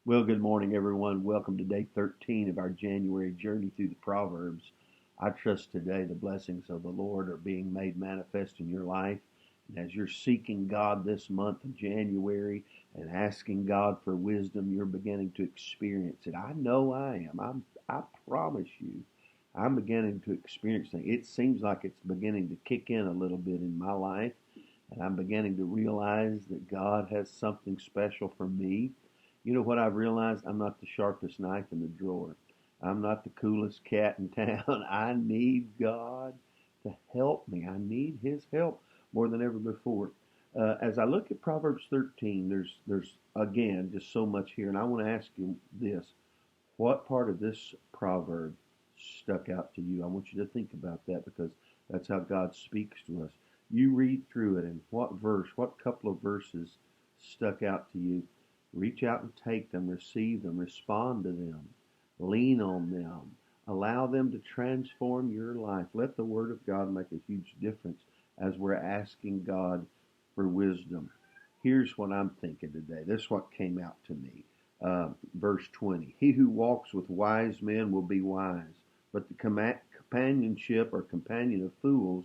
Well, good morning, everyone. Welcome to day 13 of our January journey through the Proverbs. I trust today the blessings of the Lord are being made manifest in your life. And as you're seeking God this month of January and asking God for wisdom, you're beginning to experience it. I know I am. I promise you, I'm beginning to experience it. It seems like it's beginning to kick in a little bit in my life. And I'm beginning to realize that God has something special for me. You know what I've realized? I'm not the sharpest knife in the drawer. I'm not the coolest cat in town. I need God to help me. I need His help more than ever before. As I look at Proverbs 13, there's again just so much here, and I want to ask you this: what part of this proverb stuck out to you? I want you to think about that because that's how God speaks to us. You read through it, and what verse, what couple of verses stuck out to you? Reach out and take them, receive them, respond to them, lean on them, allow them to transform your life. Let the Word of God make a huge difference as we're asking God for wisdom. Here's what I'm thinking today. This is what came out to me. Verse 20. He who walks with wise men will be wise, but the companionship or companion of fools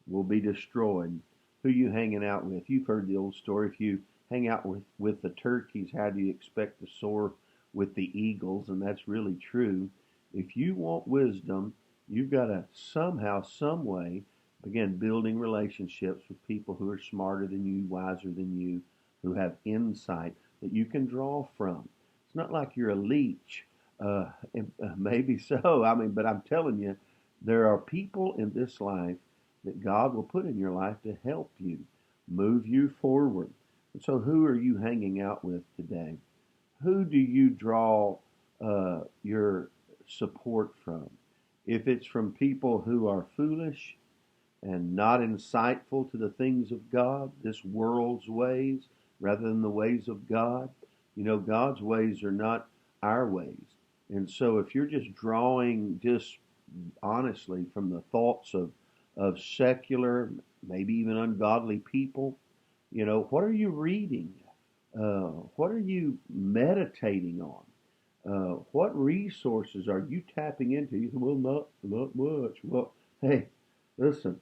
will be destroyed. Who you hanging out with? You've heard the old story. If you hang out with the turkeys, how do you expect to soar with the eagles? And that's really true. If you want wisdom, you've got to somehow, some way, begin building relationships with people who are smarter than you, wiser than you, who have insight that you can draw from. It's not like you're a leech. Maybe so. But I'm telling you, there are people in this life that God will put in your life to help you, move you forward. And so who are you hanging out with today? Who do you draw your support from? If it's from people who are foolish and not insightful to the things of God, this world's ways, rather than the ways of God, God's ways are not our ways. And so if you're just drawing just honestly from the thoughts of secular, maybe even ungodly people, what are you reading? What are you meditating on? What resources are you tapping into? You say, well, not much. Well, hey, listen,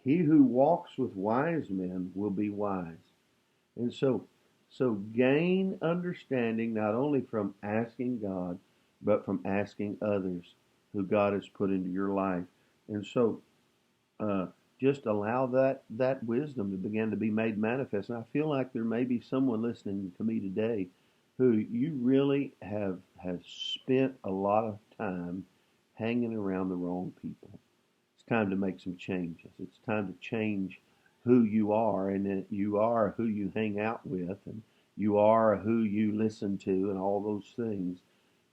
he who walks with wise men will be wise. And so gain understanding not only from asking God, but from asking others who God has put into your life. And so uh, just allow that wisdom to begin to be made manifest. And I feel like there may be someone listening to me today who you really have spent a lot of time hanging around the wrong people. It's time to make some changes. It's time to change who you are, and that you are who you hang out with, and you are who you listen to, and all those things.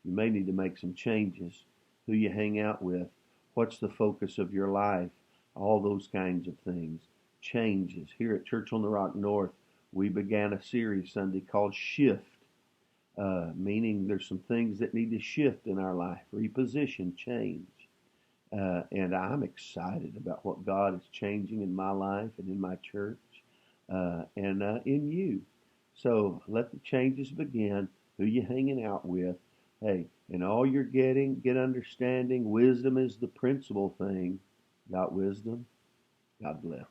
You may need to make some changes. Who you hang out with, what's the focus of your life, all those kinds of things. Changes. Here at Church on the Rock North, we began a series Sunday called Shift, meaning there's some things that need to shift in our life, reposition, change. And I'm excited about what God is changing in my life and in my church and in you. So let the changes begin. Who you hanging out with? Hey, in all you're getting, get understanding. Wisdom is the principal thing. Got wisdom? God bless.